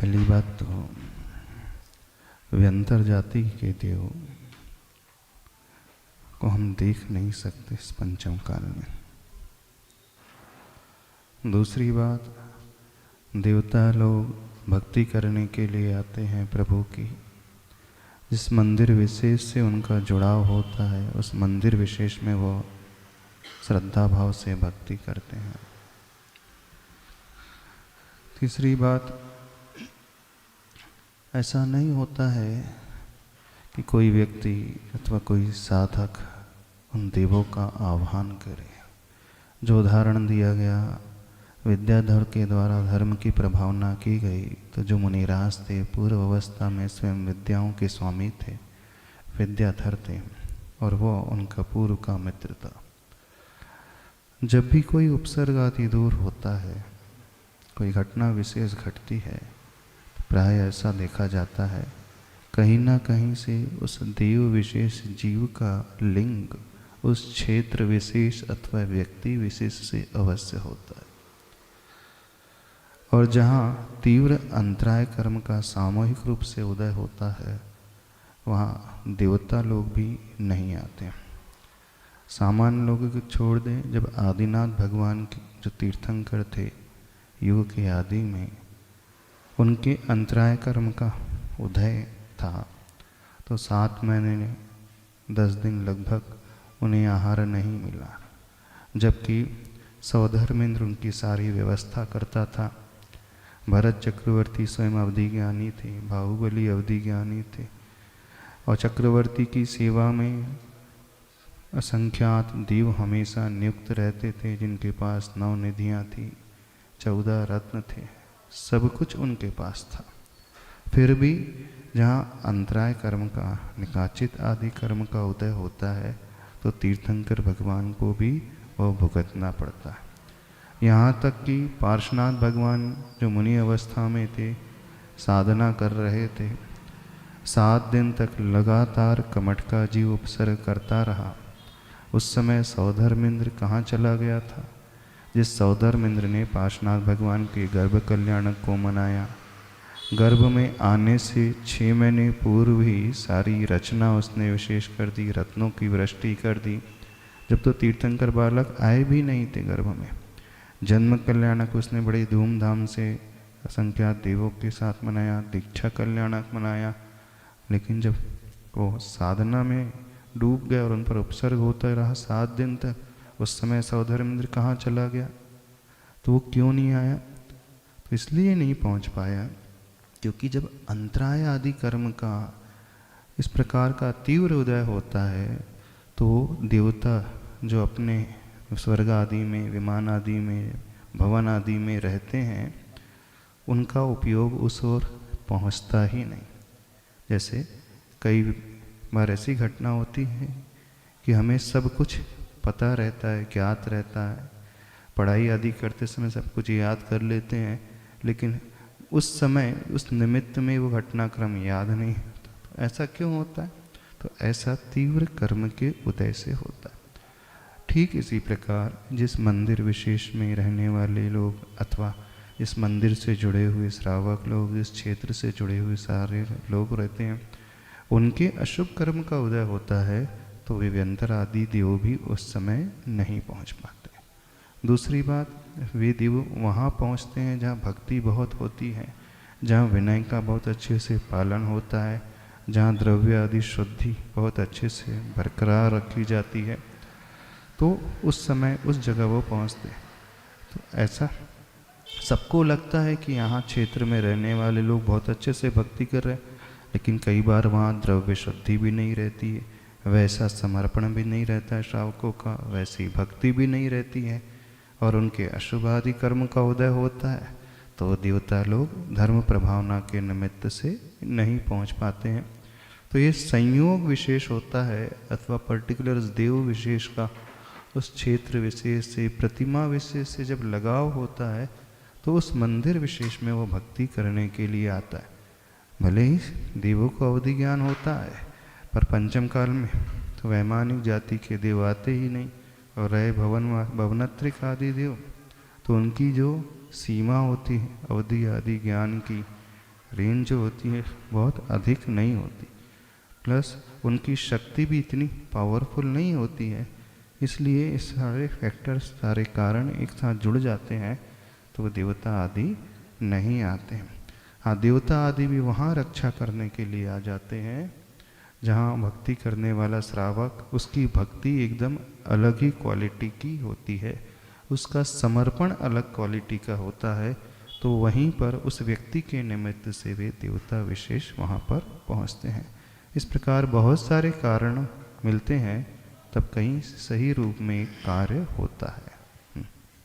पहली बात तो व्यंतर जाति के देव को हम देख नहीं सकते इस पंचम काल में। दूसरी बात, देवता लोग भक्ति करने के लिए आते हैं प्रभु की। जिस मंदिर विशेष से उनका जुड़ाव होता है उस मंदिर विशेष में वो श्रद्धा भाव से भक्ति करते हैं। तीसरी बात, ऐसा नहीं होता है कि कोई व्यक्ति अथवा कोई साधक उन देवों का आह्वान करे। जो उदाहरण दिया गया, विद्याधर के द्वारा धर्म की प्रभावना की गई, तो जो मुनिराज थे पूर्व अवस्था में स्वयं विद्याओं के स्वामी थे, विद्याधर थे, और वो उनका पूर्व का मित्र था। जब भी कोई उपसर्ग आदि दूर होता है, कोई घटना विशेष घटती है, प्राय ऐसा देखा जाता है कहीं ना कहीं से उस देव विशेष जीव का लिंग उस क्षेत्र विशेष अथवा व्यक्ति विशेष से अवश्य होता है। और जहाँ तीव्र अंतराय कर्म का सामूहिक रूप से उदय होता है वहाँ देवता लोग भी नहीं आते। सामान्य लोगों को छोड़ दें, जब आदिनाथ भगवान के जो तीर्थंकर थे युग के आदि में, उनके अंतराय कर्म का उदय था, तो 7 महीने 10 दिन लगभग उन्हें आहार नहीं मिला, जबकि सौधर्मेंद्र उनकी सारी व्यवस्था करता था। भरत चक्रवर्ती स्वयं अवधि ज्ञानी थे, बाहुबली अवधि ज्ञानी थे, और चक्रवर्ती की सेवा में असंख्यात देव हमेशा नियुक्त रहते थे, जिनके पास 9 निधियाँ थी, 14 रत्न थे, सब कुछ उनके पास था। फिर भी जहाँ अंतराय कर्म का, निकाचित आदि कर्म का उदय होता है, तो तीर्थंकर भगवान को भी वह भुगतना पड़ता है। यहाँ तक कि पार्श्वनाथ भगवान जो मुनि अवस्था में थे, साधना कर रहे थे, 7 दिन तक लगातार कमठ का जीव उपसर्ग करता रहा। उस समय सौधर्मेंद्र कहाँ चला गया था? जिस सौधर्मेंद्र ने पार्श्वनाथ भगवान के गर्भ कल्याणक को मनाया, गर्भ में आने से 6 महीने पूर्व ही सारी रचना उसने विशेष कर दी, रत्नों की वृष्टि कर दी। जब तो तीर्थंकर बालक आए भी नहीं थे गर्भ में, जन्म कल्याणक उसने बड़ी धूमधाम से असंख्यात देवों के साथ मनाया, दीक्षा कल्याणक मनाया। लेकिन जब वो साधना में डूब गया और उन पर उपसर्ग होता रहा 7 दिन तक, उस समय सौधर्मेंद्र कहाँ चला गया? तो वो क्यों नहीं आया? तो इसलिए नहीं पहुँच पाया क्योंकि जब अंतराय आदि कर्म का इस प्रकार का तीव्र उदय होता है, तो देवता जो अपने स्वर्ग आदि में, विमान आदि में, भवन आदि में रहते हैं, उनका उपयोग उस ओर पहुँचता ही नहीं। जैसे कई बार ऐसी घटना होती है कि हमें सब कुछ पता रहता है, ज्ञात रहता है, पढ़ाई आदि करते समय सब कुछ याद कर लेते हैं, लेकिन उस समय उस निमित्त में वो घटनाक्रम याद नहीं होता। तो ऐसा क्यों होता है? तो ऐसा तीव्र कर्म के उदय से होता है। ठीक इसी प्रकार जिस मंदिर विशेष में रहने वाले लोग अथवा इस मंदिर से जुड़े हुए श्रावक लोग, इस क्षेत्र से जुड़े हुए सारे लोग रहते हैं, उनके अशुभ कर्म का उदय होता है, तो वे व्यंतर आदि देव भी उस समय नहीं पहुंच पाते। दूसरी बात, वे देव वहाँ पहुँचते हैं जहाँ भक्ति बहुत होती है, जहाँ विनय का बहुत अच्छे से पालन होता है, जहाँ द्रव्य आदि शुद्धि बहुत अच्छे से बरकरार रखी जाती है, तो उस समय उस जगह वो पहुँचते हैं। तो ऐसा सबको लगता है कि यहाँ क्षेत्र में रहने वाले लोग बहुत अच्छे से भक्ति कर रहे हैं, लेकिन कई बार वहाँ द्रव्य शुद्धि भी नहीं रहती है, वैसा समर्पण भी नहीं रहता है श्रावकों का, वैसी भक्ति भी नहीं रहती है, और उनके अशुभ आदि कर्म का उदय होता है, तो देवता लोग धर्म प्रभावना के निमित्त से नहीं पहुंच पाते हैं। तो ये संयोग विशेष होता है, अथवा पर्टिकुलर देव विशेष का उस क्षेत्र विशेष से, प्रतिमा विशेष से जब लगाव होता है, तो उस मंदिर विशेष में वो भक्ति करने के लिए आता है। भले ही देवों को अवधि ज्ञान होता है, पर पंचम काल में तो वैमानिक जाति के देव आते ही नहीं, और रहे भवनत्रिक आदि देव, तो उनकी जो सीमा होती है अवधि आदि ज्ञान की, रेंज जो होती है बहुत अधिक नहीं होती, प्लस उनकी शक्ति भी इतनी पावरफुल नहीं होती है। इसलिए इस सारे फैक्टर्स, सारे कारण एक साथ जुड़ जाते हैं तो वो देवता आदि नहीं आते हैं। हाँ, देवता आदि भी वहाँ रक्षा करने के लिए आ जाते हैं जहाँ भक्ति करने वाला श्रावक, उसकी भक्ति एकदम अलग ही क्वालिटी की होती है, उसका समर्पण अलग क्वालिटी का होता है, तो वहीं पर उस व्यक्ति के निमित्त से वे देवता विशेष वहाँ पर पहुँचते हैं। इस प्रकार बहुत सारे कारण मिलते हैं, तब कहीं सही रूप में कार्य होता है।